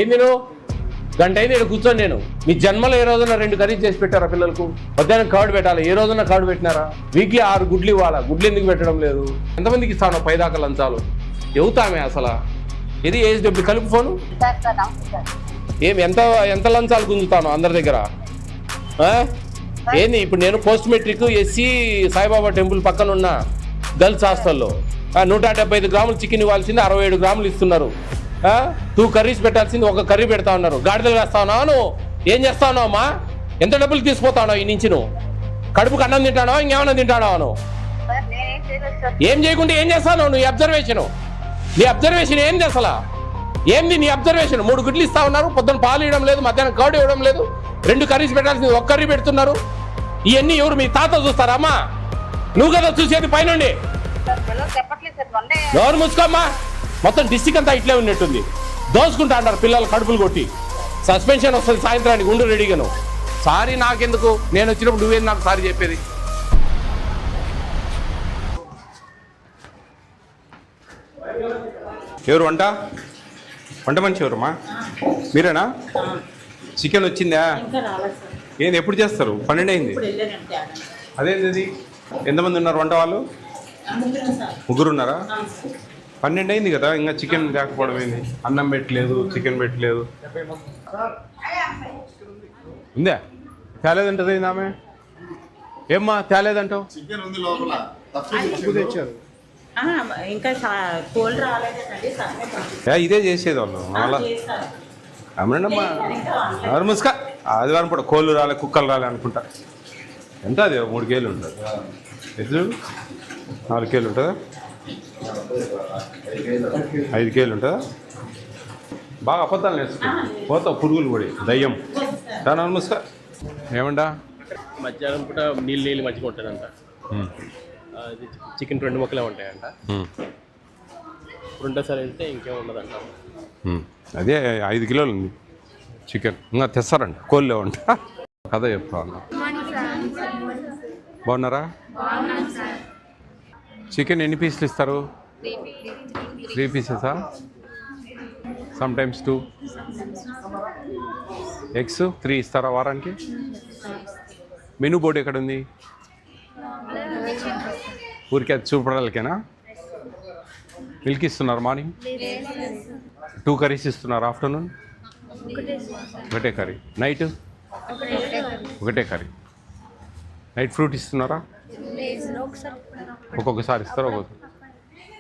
ఏంది నువ్వు గంట అయింది ఇక్కడ కూర్చొని నేను మీ జన్మలో ఏ రోజున 2 కర్రీస్ చేసి పెట్టారా పిల్లలకు? మధ్యాహ్నం కర్డ్ పెట్టాలి, ఏ రోజున కర్డ్ పెట్టినారా? వీక్లీ 6 గుడ్లు ఇవ్వాలా, గుడ్లు ఎందుకు పెట్టడం లేదు? ఎంతమందికి ఇస్తాను పైదాకా లంచాలు? చెబుతామే అసలు ఇది ఏజ్ కలుపు ఫోను ఏమి ఎంత లంచాలు గుంజుతాను అందరి దగ్గర? ఏంది ఇప్పుడు నేను post matric SC Saibaba temple పక్కన ఉన్న గర్ల్స్ హాస్టల్లో 175 గ్రాములు చికెన్ ఇవ్వాల్సింది 67 గ్రాములు ఇస్తున్నారు. 2 కర్రీస్ పెట్టాల్సింది 1 కర్రీ పెడతా ఉన్నారు. గాడిదలు వేస్తా ఉన్నావు నువ్వు? ఏం చేస్తా ఉన్నావు అమ్మా? ఎంత డబ్బులు తీసుకుపోతా ఉన్నావు ఈ నుంచి? నువ్వు కడుపుకు అన్నం తింటానో ఇంకేమన్నా తింటానో? నువ్వు ఏం చేయకుంటే ఏం చేస్తావు? నీ అబ్జర్వేషన్ ఏంది అసలు? ఏంది నీ అబ్జర్వేషన్? 3 గుడ్లు ఇస్తా ఉన్నారు, పొద్దున్న పాలు ఇవ్వడం లేదు, మధ్యాహ్నం కర్డ్ ఇవ్వడం లేదు, 2 కర్రీస్ పెట్టాల్సింది 1 కర్రీ పెడుతున్నారు. ఇవన్నీ ఎవరు మీ తాత చూస్తారా అమ్మా? నువ్వు కదా చూసేది పైనుండి. ఎవరు ముసుకోమ్మా? మొత్తం డిస్టిక్ అంతా ఇట్లే ఉన్నట్టుంది. దోసుకుంటా అంటారు పిల్లలు కడుపులు కొట్టి. సస్పెన్షన్ వస్తుంది సాయంత్రానికి, ఉండు రెడీగాను. సారీ నాకెందుకు? నేను వచ్చినప్పుడు నువ్వేది నాకు సారీ చెప్పేది? ఎవరు వంట మనిషి ఎవరమ్మా? మీరేనా? చికెన్ వచ్చిందా? ఏంది ఎప్పుడు చేస్తారు? 12 అయింది. అదేంది? ఎంతమంది ఉన్నారు వంట వాళ్ళు? 3 ఉన్నారా? 12 అయింది కదా, ఇంకా చికెన్ లేకపోవడం ఏంది? అన్నం పెట్టలేదు, చికెన్ పెట్టలేదు. ఉందా? తేలేదంటది ఆమె. ఏమ్మా తేలేదంటావు? ఇదే చేసేది వాళ్ళు అలా. అమ్మా ఎవరు ముసుక ఆదివారం పూట కోళ్ళు రాలే, కుక్కలు రాలే అనుకుంటా. ఎంత అది? 3 కేజీలు ఉంటుంది. ఎదురు 4 కేజీలు ఉంటుందా? 5 కేజీలు ఉంటుందా? బాగా అబద్ధాలు నేర్చుకో, పోతావు పురుగులు పడి దయ్యం. దాని ముసుక ఏమంటా? మధ్యాహ్నం పూట నీళ్ళు మంచిగా ఉంటుందంట. చికెన్ 2 ముక్కలే ఉంటాయంట. రెండోసారి వెళ్తే ఇంకేం ఉండదంట. అదే 5 కిలోలు ఉంది చికెన్. ఇంకా తెస్తారంట, కోళ్ళు అంట. కథ చెప్తా ఉన్నా. బాగున్నారా? చికెన్ ఎన్ని పీసులు ఇస్తారు? 3 పీసెసా? Some times 2. ఎగ్స్ 3 ఇస్తారా వారానికి? మెనూ బోర్డు ఎక్కడ ఉంది? ఊరికే అది చూపడాలకేనా? మిల్క్ ఇస్తున్నారు మార్నింగ్? 2 కర్రీస్ ఇస్తున్నారు ఆఫ్టర్నూన్? ఒకటే కర్రీ. నైట్ ఒకటే కర్రీ. నైట్ ఫ్రూట్ ఇస్తున్నారా? ఒక్కొక్కసారి ఇస్తారు,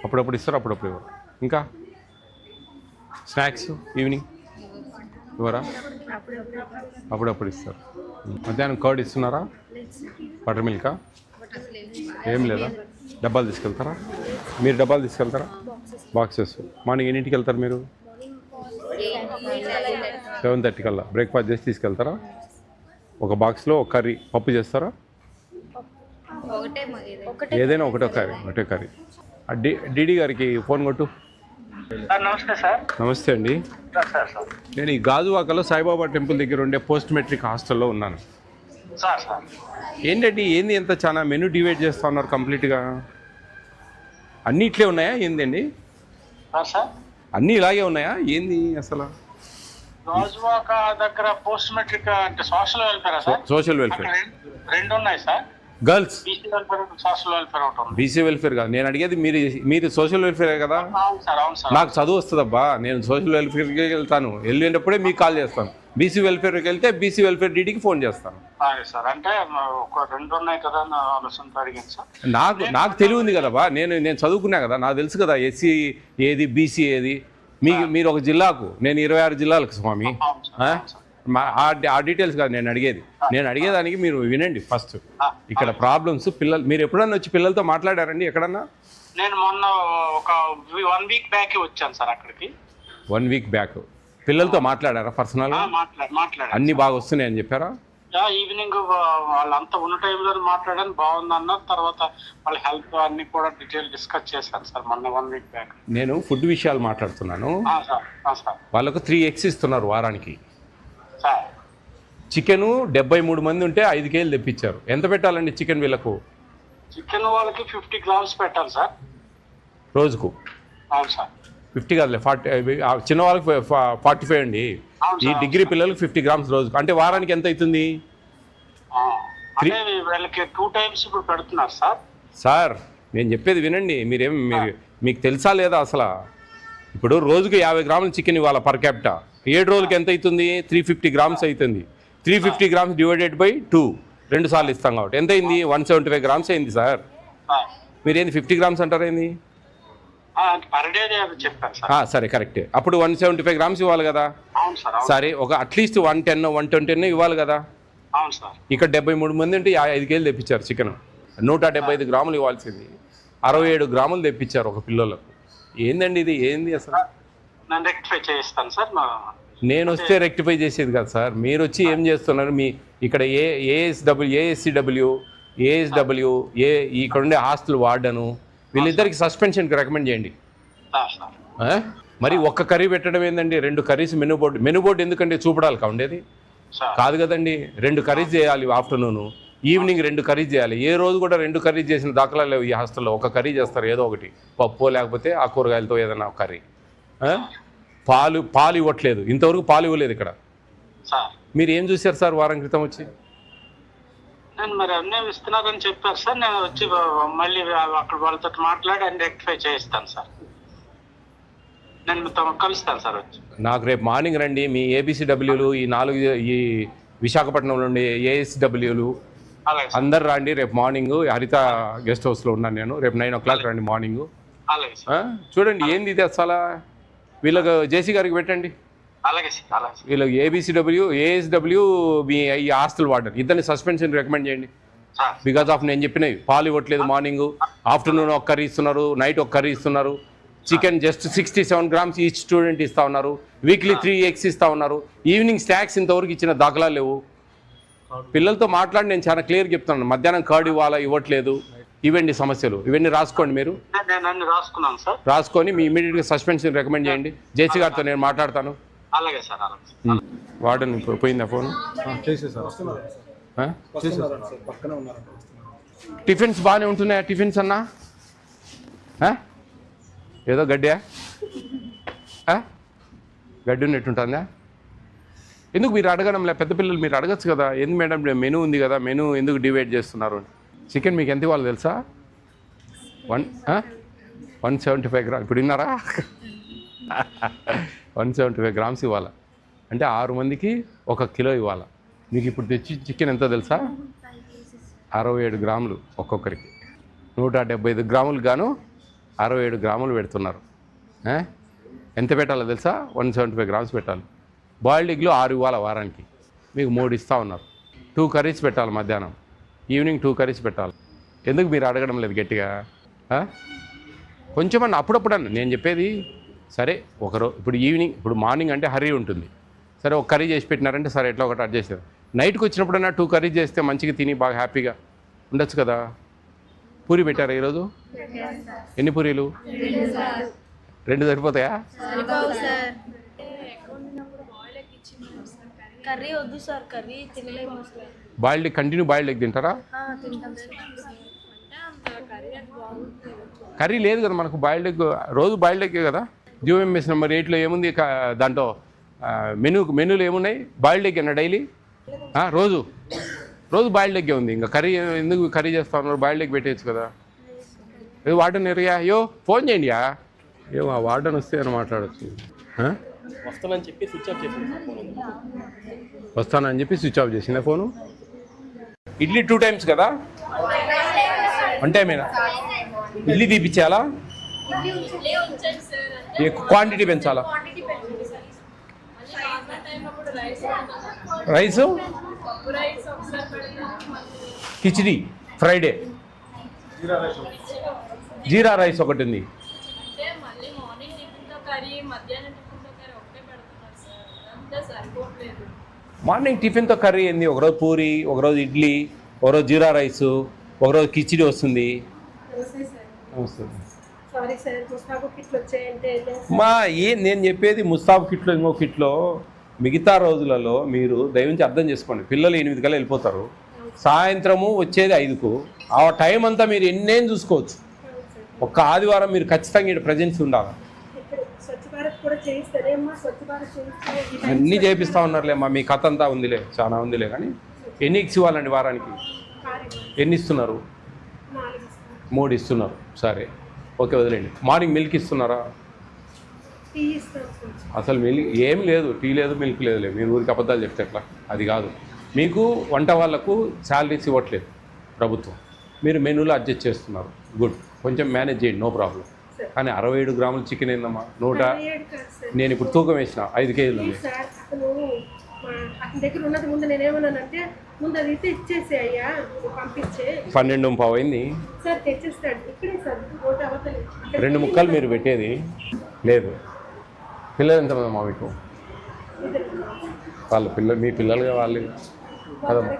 అప్పుడప్పుడు ఇస్తారు, అప్పుడప్పుడు ఇవ్వరు. ఇంకా స్నాక్స్ ఈవినింగ్ ఇవ్వరా? అప్పుడప్పుడు ఇస్తారు. మధ్యాహ్నం కర్డ్ ఇస్తున్నారా? బటర్ మిల్కా? ఏం లేదా? డబ్బాలు తీసుకెళ్తారా? మీరు డబ్బాలు తీసుకెళ్తారా? బాక్సెస్. మార్నింగ్ ఎన్నింటికి వెళ్తారు మీరు? 7:30 కల్లా బ్రేక్ఫాస్ట్ చేసి తీసుకెళ్తారా? ఒక బాక్స్లో 1 కర్రీ పప్పు చేస్తారా? ఏదైనా ఒకటే కర్రీ. డిడి గారికి ఫోన్ కొట్టు. నమస్తే సార్. నమస్తే అండి. నేను ఈ గాజువాకలో సాయిబాబా టెంపుల్ దగ్గర ఉండే పోస్ట్ మెట్రిక్ హాస్టల్లో ఉన్నాను. ఏంటండి ఏంది ఎంత చాలా మెనూ డివైడ్ చేస్తూ ఉన్నారు కంప్లీట్గా? అన్నీ ఇట్లే ఉన్నాయా ఏందండి? అన్నీ ఇలాగే ఉన్నాయా ఏంది అసలు? గాజువాక దగ్గర పోస్ట్ మెట్రిక్ అంటే social welfare sir? Social welfare 2 ఉన్నాయి sir. Girls BC welfare, social welfare ఒకటి ఉంది. బీసీ వెల్ఫేర్ కాదు నేను అడిగేది. మీరు సోషల్ వెల్ఫేరే కదా? అవును సార్. నాకు చదువు వస్తుందబ్బా, నేను సోషల్ వెల్ఫేర్కి వెళ్తాను, వెళ్ళేటప్పుడే మీకు కాల్ చేస్తాను. బీసీ వెల్ఫేర్కి వెళ్తే బీసీ వెల్ఫేర్ డీడీకి ఫోన్ చేస్తాను. సార్ అంటే ఒక 2 ఉన్నాయి కదా ఆలోచనతో అడిగాను సార్. నాకు తెలివి ఉంది కదబ్బా, నేను చదువుకున్నా కదా, నాకు తెలుసు కదా ఎస్సీ ఏది బీసీ ఏది. మీరు ఒక జిల్లాకు, నేను 26 జిల్లాలకు స్వామి. ఆ డీటెయిల్స్ కాదు నేను అడిగేది. నేను అడిగేదానికి మీరు వినండి ఫస్ట్. ఇక్కడ ప్రాబ్లమ్స్ పిల్లలు, మీరు ఎప్పుడన్నా వచ్చి పిల్లలతో మాట్లాడారండి ఎక్కడన్నా? నేను మొన్న ఒక 1 వీక్ బ్యాక్ వచ్చాను సార్ అక్కడికి. 1 వీక్ బ్యాక్ పిల్లలతో మాట్లాడారా పర్సనల్గా? మాట్లాడారు. అన్ని బాగా వస్తున్నాయని చెప్పారా? ఈవినింగ్ వాళ్ళంతా ఉన్న టైంలో మాట్లాడాను, బాగుంది అన్నారు. తర్వాత వాళ్ళ హెల్త్ అన్ని కూడా డీటెయిల్ డిస్కస్ చేశాను సార్ మొన్న 1 వీక్ బ్యాక్. నేను ఫుడ్ విషయాలు మాట్లాడుతున్నాను. సార్ వాళ్ళకు 3 ఎగ్స్ ఇస్తున్నారు వారానికి. సార్ చికెను 73 మంది ఉంటే 5 కేజీలు తెప్పించారు. ఎంత పెట్టాలండి చికెన్ వీళ్ళకు? చికెన్ వాళ్ళకి 50 గ్రామ్స్ పెట్టాలి సార్ రోజుకు. అవును సార్. 50 కాదులే 40, చిన్న వాళ్ళకి 45 అండి. అవును ఈ సార్. డిగ్రీ పిల్లలకి 50 గ్రామ్స్ రోజుకు, అంటే వారానికి ఎంత అవుతుంది? అంటే వీళ్ళకి 2 times ఇప్పుడు పెడుతున్నారు సార్. సార్ నేను చెప్పేది వినండి, మీకు తెలుసా లేదా అసలు? ఇప్పుడు రోజుకి 50 గ్రాముల చికెన్ ఇవ్వాలి పర్ క్యాపిటా. 7 రోజులకి ఎంత అవుతుంది? 350 గ్రామ్స్ అవుతుంది. 350 గ్రామ్స్ డివైడెడ్ బై 2, 2 సార్లు ఇస్తాం కాబట్టి ఎంత అయింది? 175 గ్రామ్స్ అయింది సార్. మీరేంది 50 గ్రామ్స్ అంటారు ఏంది? పర్ డే చెప్పారు సార్. సరే కరెక్టే. అప్పుడు 175 గ్రామ్స్ ఇవ్వాలి కదా. అవును సార్. సరే ఒక అట్లీస్ట్ 110, 120 ఇవ్వాలి కదా. అవును సార్. ఇక్కడ 73 మంది ఉంటే 5 కేజీలు తెప్పించారు చికెన్. 175 గ్రాములు ఇవ్వాల్సింది 67 గ్రాములు తెప్పించారు ఒక పిల్లలకు. ఏందండి ఇది? ఏంది అసలు? నేను రెక్టిఫై చేయిస్తాను సార్. నేను వస్తే రెక్టిఫై చేసేది కదా సార్. మీరు వచ్చి ఏం చేస్తున్నారు? మీ ఇక్కడ ఏఎస్సిడబ్ల్యూ ఇక్కడ ఉండే హాస్టల్ వార్డను వీళ్ళిద్దరికి సస్పెన్షన్కి రికమెండ్ చేయండి. మరి ఒక్క కర్రీ పెట్టడం ఏందండి? 2 కర్రీస్ మెనూ బోర్డు ఎందుకంటే చూపడాలి ఉండేది కాదు కదండి. 2 కర్రీస్ చేయాలి ఆఫ్టర్నూను, ఈవినింగ్ 2 కర్రీస్ చేయాలి. ఏ రోజు కూడా 2 కర్రీస్ చేసిన దాఖలా లేవు ఈ హాస్టల్లో. ఒక కర్రీ చేస్తారు, ఏదో ఒకటి పప్పు లేకపోతే ఆ కూరగాయలతో ఏదైనా కర్రీ. పాలు ఇవ్వట్లేదు, ఇంతవరకు పాలు ఇవ్వలేదు ఇక్కడ. మీరు ఏం చూశారు సార్ వారం క్రితం వచ్చి? నేను మరి అన్నీ ఇస్తున్నారని చెప్పారు సార్. నేను వచ్చి మళ్ళీ అక్కడ వాళ్ళతో మాట్లాడి అన్ని రెక్టిఫై చేయిస్తాను సార్. నేను మీతో కలుస్తాను సార్ వచ్చి. నాకు రేపు మార్నింగ్ రండి. మీ ఏబిసిడబ్ల్యూలు ఈ విశాఖపట్నంలో ఉండే ఏఎస్డబ్ల్యూలు అందరు రండి రేపు మార్నింగ్. హరిత గెస్ట్ హౌస్లో ఉన్నాను నేను. రేపు 9 o'clock రండి మార్నింగ్. చూడండి ఏంది ఇది అసలు. వీళ్ళకి జేసీ గారికి పెట్టండి. వీళ్ళకి ఏఎస్డబ్ల్యూ మీ ఈ హాస్టల్ వార్డెన్ ఇద్దరిని సస్పెన్షన్ రికమెండ్ చేయండి. బికాస్ ఆఫ్ నేను చెప్పినవి పాలు ఇవ్వట్లేదు, మార్నింగ్ ఆఫ్టర్నూన్ 1 కర్రీ ఇస్తున్నారు, నైట్ 1 కర్రీ ఇస్తున్నారు. Chicken just 67 grams each student ఇస్తా ఉన్నారు. వీక్లీ 3 eggs ఇస్తా ఉన్నారు. ఈవినింగ్ స్నాక్స్ ఇంతవరకు ఇచ్చిన దాఖలాలు లేవు. పిల్లలతో మాట్లాడి నేను చాలా క్లియర్ చెప్తున్నాను. మధ్యాహ్నం కర్డ్ ఇవ్వట్లేదు. ఇవన్నీ సమస్యలు, ఇవన్నీ రాసుకోండి. మీరు రాసుకొని మీ ఇమీడియట్గా సస్పెన్షన్ రికమెండ్ చేయండి. జేసీ గారితో నేను మాట్లాడతాను. వార్డెన్ పోయిందా ఫోన్? టిఫిన్స్ బాగానే ఉంటున్నాయా? టిఫిన్స్ అన్నా ఏదో గడ్డా గడ్డి ఉన్నట్టుంటుందా? ఎందుకు మీరు అడగడంలే? పెద్ద పిల్లలు మీరు అడగచ్చు కదా. ఎందుకు మేడం మెనూ ఉంది కదా, మెనూ ఎందుకు డివైడ్ చేస్తున్నారు? చికెన్ మీకు ఎంత ఇవ్వాలి తెలుసా? 175 గ్రామ్స్. ఇప్పుడు విన్నారా? 175 గ్రామ్స్ ఇవ్వాలి అంటే 6 మందికి 1 కిలో ఇవ్వాలి. మీకు ఇప్పుడు తెచ్చి చికెన్ ఎంత తెలుసా? 67 గ్రాములు ఒక్కొక్కరికి. 175 గ్రాములు గాను 67 గ్రాములు పెడుతున్నారు. ఎంత పెట్టాలో తెలుసా? 175 గ్రామ్స్ పెట్టాలి. బాయిల్డ్ ఎగ్లు 6 ఇవ్వాలి వారానికి. మీకు 3 ఇస్తూ ఉన్నారు. 2 కర్రీస్ పెట్టాలి మధ్యాహ్నం, ఈవినింగ్ 2 కర్రీస్ పెట్టాలి. ఎందుకు మీరు అడగడం లేదు గట్టిగా? కొంచెమన్నా అప్పుడప్పుడు అన్న నేను చెప్పేది. సరే ఇప్పుడు మార్నింగ్ అంటే హర్రీ ఉంటుంది. సరే 1 కర్రీ చేసి పెట్టినారంటే సరే ఎట్లా ఒకటి అడ్జస్ట్ చేస్తారు. నైట్కి వచ్చినప్పుడన్నా 2 కర్రీస్ చేస్తే మంచిగా తిని బాగా హ్యాపీగా ఉండొచ్చు కదా. పూరి పెట్టారా ఈరోజు? ఎన్ని పూరీలు? 2 సరిపోతాయా? బాయిల్డ్ కంటిన్యూ బాయిల్డ్ ఎగ్ తింటారా? కర్రీ లేదు కదా మనకు. బాయిల్డ్ ఎగ్ రోజు బాయిల్డ్ ఎగ్ కదా. జియోఎంఎస్ నెంబర్ 8లో ఏముంది దాంట్లో మెనూలో ఏమున్నాయి? బాయిల్డ్ ఎగ్ అన్న డైలీ రోజు బాయిల్డ్ ఎగ్గే ఉంది. ఇంకా కర్రీ ఎందుకు కర్రీ చేస్తా ఉన్నారు? బాయిల్డ్ ఎగ్ పెట్టేయచ్చు కదా. ఏదో వార్డెన్ ఎరిగా అయ్యో ఫోన్ చేయండి. ఏమో ఆ వార్డెన్ వస్తే అని మాట్లాడచ్చు. వస్తానని చెప్పి స్విచ్ ఆఫ్ చేసిందా ఫోను? ఇడ్లీ 2 times కదా? 1 టైమేనా? ఇడ్లీ తీపిచ్చేయాలా? క్వాంటిటీ పెంచాలా? Rice khichdi Friday, jeera rice ఒకటి ఉంది. మార్నింగ్ టిఫిన్తో కర్రీ ఏంది? ఒకరోజు పూరి, ఒకరోజు ఇడ్లీ, ఒకరోజు జీరా రైసు, ఒకరోజు కిచిడి వస్తుంది. నేను చెప్పేది ముస్తాబ్ కిట్లో ఇంకో కిట్లో. మిగతా రోజులలో మీరు దయవుంచి అర్థం చేసుకోండి. పిల్లలు 8 కల్లా వెళ్ళిపోతారు. సాయంత్రము వచ్చేది 5కు. ఆ టైం అంతా మీరు ఎన్నేం చూసుకోవచ్చు. ఒక్క ఆదివారం మీరు ఖచ్చితంగా ఇక్కడ ప్రజెన్స్ ఉండాలి. చేయిస్తారేమ్మా స్వచ్ఛ భారత్ చేయిస్తారు అన్నీ చేపిస్తూ ఉన్నారులేమ్మా, మీ కథ అంతా ఉందిలే, చాలా ఉందిలే. కానీ ఎన్ని ఎగ్స్ ఇవ్వాలండి వారానికి? ఎన్ని ఇస్తున్నారు? 3 ఇస్తున్నారు. సరే ఓకే, వదిలేండి. మార్నింగ్ మిల్క్ ఇస్తున్నారా? టీ ఇస్తారు. అసలు మిల్క్ ఏం లేదు, టీ లేదు, మిల్క్ లేదులే. మీరు ఊరికి అబద్ధాలు చెప్తే ఎట్లా? అది కాదు. మీకు వంట వాళ్ళకు శాలరీస్ ఇవ్వట్లేదు ప్రభుత్వం, మీరు మెనూలో అడ్జస్ట్ చేస్తున్నారు. గుడ్, కొంచెం మేనేజ్ చేయండి, నో ప్రాబ్లం. కానీ 67 గ్రాముల చికెన్ ఏందమ్మా? నేను ఇప్పుడు తూకం వేసిన 5 కేజీలు ఉంది. సార్ అతను అతని దగ్గర ఉన్నది ముందు నేనేమన్నానంటే ముందు అది అయితే ఇచ్చేసి అయ్యా పంపించే 12:15 అయింది సార్. తెచ్చేస్తాడు ఇక్కడే సార్, ఓటు అవతలేదు. 2 ముక్కలు మీరు పెట్టేది లేదు. పిల్లలు ఎంతమంది అమ్మా మీకు? వాళ్ళ పిల్లలు మీ పిల్లలుగా వాళ్ళు కదమ్మా.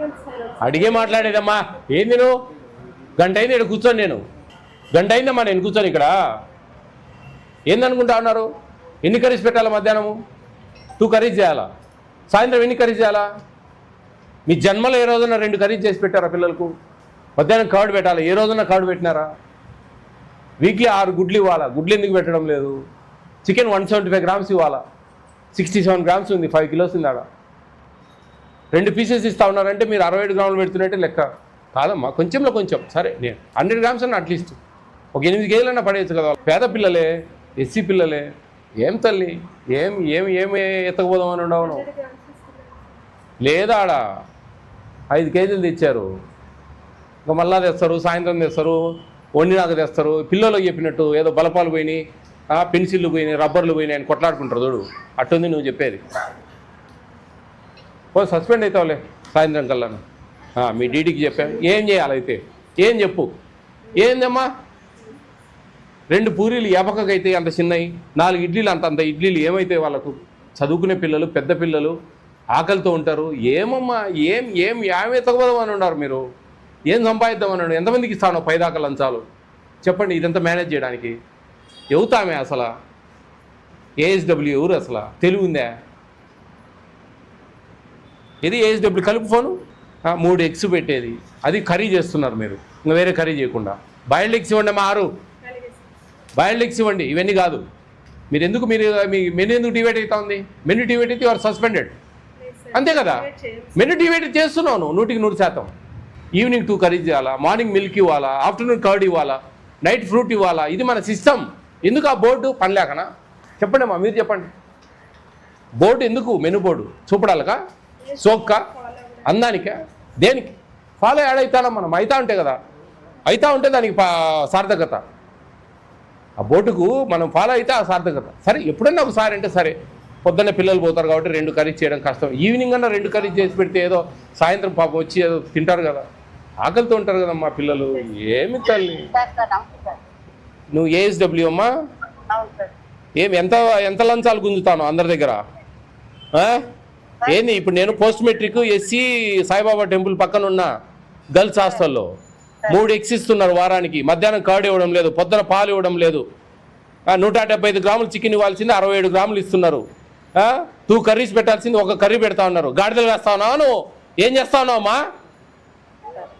అడిగే మాట్లాడేదమ్మా. ఏంది నువ్వు? గంట అయింది ఇక్కడ కూర్చొని, నేను గంట అయిందమ్మా నేను కూర్చొని ఇక్కడ. ఏందనుకుంటా ఉన్నారు? ఎన్ని కర్రీస్ పెట్టాలా? మధ్యాహ్నము 2 కర్రీస్ చేయాలా? సాయంత్రం ఎన్ని కర్రీస్ చేయాలా? మీ జన్మలో ఏ రోజున 2 కర్రీస్ చేసి పెట్టారా పిల్లలకు? మధ్యాహ్నం కర్డ్ పెట్టాలి, ఏ రోజున కర్డ్ పెట్టినారా? వీక్లీ 6 గుడ్లు ఇవ్వాలా? గుడ్లు ఎందుకు పెట్టడం లేదు? చికెన్ 175 గ్రామ్స్ ఇవ్వాలా? 67 గ్రామ్స్ ఉంది, 5 కిలోస్ ఉంది ఆడ. 2 పీసెస్ ఇస్తా ఉన్నారంటే మీరు 67 గ్రాములు పెడుతున్నట్టే లెక్క కాదమ్మా. కొంచెంలో కొంచెం సరే, నేను 100 గ్రామ్స్ అన్న అట్లీస్ట్ ఒక 8 కేజీలన్నా పడేయచ్చు కదా. పేద పిల్లలే, ఎస్సీ పిల్లలే. ఏం తల్లి, ఏమి ఎత్తకపోదామని ఉండవు. లేదా ఆడ 5 కేజీలు తెచ్చారు, ఇంకా మళ్ళా తెస్తారు, సాయంత్రం తెస్తారు, వండినాక తెస్తారు. పిల్లలకు చెప్పినట్టు ఏదో బలపాలు పోయినాయి, పెన్సిళ్ళు పోయినాయి, రబ్బర్లు పోయినాయి అని కొట్లాడుకుంటారు చూడు, అట్టుంది నువ్వు చెప్పేది. సస్పెండ్ అవుతావులే సాయంత్రం కల్లా. మీ డీడీకి చెప్పాను. ఏం చేయాలైతే ఏం చెప్పు. ఏందమ్మా 2 పూరీలు ఎపకకైతే అంత చిన్నవి, 4 ఇడ్లీలు అంత ఇడ్లీలు ఏమైతే వాళ్ళకు? చదువుకునే పిల్లలు, పెద్ద పిల్లలు ఆకలితో ఉంటారు. ఏమమ్మా ఏమి ఎత్తకపోదామని ఉన్నారు మీరు? ఏం సంపాదిద్దామని ఉన్నారు? ఎంతమందికి ఇస్తాను 10 దాకా లంచాలు? చెప్పండి. ఇదంతా మేనేజ్ చేయడానికి ఎవతామే అసలు? ఏఎస్డబ్ల్యూ ఎవరు అసలు? తెలివి ఉందా? ఇది ఏఎస్డబ్ల్యూ కలుపు ఫోను. 3 ఎగ్స్ పెట్టేది, అది కర్రీ చేస్తున్నారు మీరు, ఇంకా వేరే కర్రీ చేయకుండా. బాయిల్డ్ ఎగ్స్ ఇవ్వండి అమ్మా, 6 బాయిల్డ్ ఎగ్స్ ఇవ్వండి. ఇవన్నీ కాదు. మీరు మీ మెనూ ఎందుకు డివైడ్ అవుతా ఉంది? మెనూ డివైడ్ అయితే యువర్ సస్పెండెడ్, అంతే కదా? మెనూ డివైడ్ చేస్తున్నావు 100%. ఈవినింగ్ 2 కర్రీస్ చేయాలా, మార్నింగ్ మిల్క్ ఇవ్వాలా, ఆఫ్టర్నూన్ కర్డ్ ఇవ్వాలా, నైట్ ఫ్రూట్ ఇవ్వాలా. ఇది మన సిస్టమ్. ఎందుకు ఆ బోర్డు పని లేకనా? చెప్పండి అమ్మా, మీరు చెప్పండి. బోర్డు ఎందుకు? మెనూ బోర్డు చూపడాలకా? సోక్క అందానికా? దేనికి? ఫాలో యాడ్ అవుతానా మనం? అవుతా ఉంటే కదా, అవుతా ఉంటే దానికి సార్థకత. ఆ బోర్డుకు మనం ఫాలో అయితే ఆ సార్థకత. సరే ఎప్పుడన్నా ఒకసారి అంటే సరే, పొద్దున్న పిల్లలు పోతారు కాబట్టి 2 కర్రీస్ చేయడం కష్టం. ఈవినింగ్ అన్నా 2 కర్రీస్ చేసి పెడితే ఏదో సాయంత్రం పాపం వచ్చి ఏదో తింటారు కదా, ఆకలితో ఉంటారు కదా మా పిల్లలు. ఏమి తల్లి నువ్వు? ఏఎస్డబ్ల్యూ అమ్మా? ఎంత లంచాలు గుంజుతాను అందరి దగ్గర? ఏంది ఇప్పుడు? నేను post matric SC Saibaba temple పక్కన ఉన్న గర్ల్స్ హాస్టల్లో 3 ఎగ్స్ ఇస్తున్నారు వారానికి. మధ్యాహ్నం కర్డ్ ఇవ్వడం లేదు, పొద్దున పాలు ఇవ్వడం లేదు. 175 గ్రాములు చికెన్ ఇవ్వాల్సింది 67 గ్రాములు ఇస్తున్నారు. 2 కర్రీస్ పెట్టాల్సింది 1 కర్రీ పెడతా ఉన్నారు. గాడిదలు వేస్తా ఉన్నావు నువ్వు? ఏం చేస్తా ఉన్నావు అమ్మా?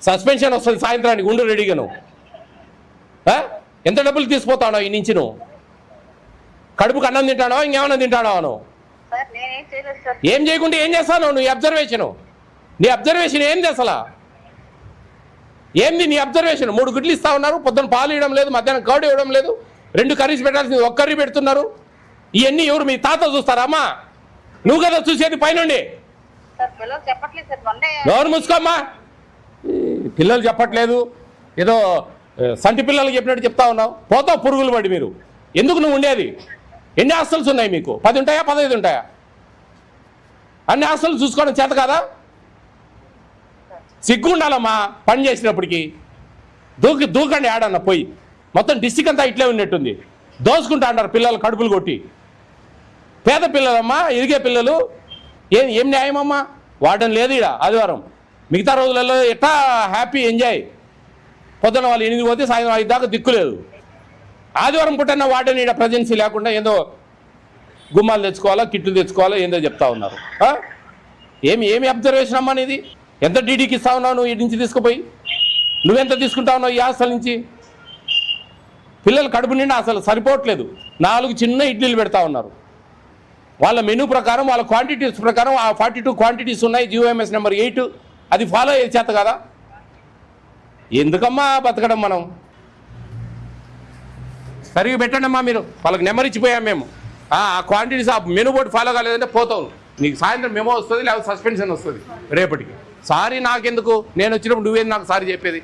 సస్పెన్షన్ వస్తుంది సాయంత్రానికి, ఉండు రెడీగా. నువ్వు ఎంత డబ్బులు తీసుకుపోతా ఉన్నావు ఈ నుంచి? నువ్వు కడుపుకు అన్నం తింటానో ఇంకేమన్నా తింటానో? నువ్వు ఏం చేయకుంటే ఏం చేస్తావు? నీ అబ్జర్వేషన్ ఏంది అసలు? ఏంది నీ అబ్జర్వేషన్? 3 గుడ్లు ఇస్తా ఉన్నారు, పొద్దున్న పాలు ఇవ్వడం లేదు, మధ్యాహ్నం కర్డ్ ఇవ్వడం లేదు, 2 కర్రీస్ పెట్టాల్సింది 1 కర్రీ పెడుతున్నారు. ఇవన్నీ ఎవరు? మీ తాత చూస్తారా అమ్మా? నువ్వు కదా చూసేది పైనుండి. ఎవరు మూసుకోమ్మా? పిల్లలు చెప్పట్లేదు, ఏదో సంటి పిల్లలకి చెప్పినట్టు చెప్తా ఉన్నావు. పోతావు పురుగులు పడి. మీరు ఎందుకు నువ్వు ఉండేది? ఎన్ని హాస్టల్స్ ఉన్నాయి మీకు? 10 ఉంటాయా 15 ఉంటాయా? అన్ని హాస్టల్స్ చూసుకోవడం చేత కాదా? సిగ్గు ఉండాలమ్మా పని చేసినప్పటికీ. దూకండి ఆడన్న పోయి. మొత్తం డిస్టిక్ అంతా ఇట్లే ఉన్నట్టుంది. దోసుకుంటా అంటారు పిల్లలు కడుపులు కొట్టి. పేద పిల్లలమ్మా, ఎదిగే పిల్లలు. ఏం న్యాయమమ్మా? వాడడం లేదు ఇక్కడ ఆదివారం. మిగతా రోజులలో ఎట్లా హ్యాపీ ఎంజాయ్. పొద్దున వాళ్ళు 8 పోతే సాయంత్రం 5 దాకా దిక్కులేదు. ఆదివారం పుట్టిన వాడని ఇక్కడ ప్రజెన్సీ లేకుండా ఏదో గుమ్మాలు తెచ్చుకోవాలా, కిట్లు తెచ్చుకోవాలా, ఏందో చెప్తా ఉన్నారు. ఏమి అబ్జర్వేషన్ అమ్మా ఇది? ఎంత డీడీకి ఇస్తా ఉన్నావు నువ్వు? ఈ నుంచి తీసుకుపోయి నువ్వెంత తీసుకుంటా ఉన్నావు ఈ హాస్టల్ నుంచి? పిల్లలు కడుపు నిండా అసలు సరిపోవట్లేదు. 4 చిన్న ఇడ్లీలు పెడతా ఉన్నారు. వాళ్ళ మెనూ ప్రకారం వాళ్ళ క్వాంటిటీస్ ప్రకారం ఆ 42 క్వాంటిటీస్ ఉన్నాయి, GOMS నెంబర్ 8 అది ఫాలో అయ్యే చేత కదా. ఎందుకమ్మా బతకడం మనం? సరిగ్గా పెట్టండి అమ్మా మీరు, వాళ్ళకి నెంబర్ ఇచ్చిపోయాం మేము. ఆ క్వాంటిటీస్ ఆ మెనూ బోర్డు ఫాలో కాలేదంటే పోతావు, నీకు సాయంత్రం మెమో వస్తుంది, లేకపోతే సస్పెన్షన్ వస్తుంది రేపటికి. సారీ నాకెందుకు, నేను వచ్చినప్పుడు నువ్వేది నాకు సారీ చెప్పేది?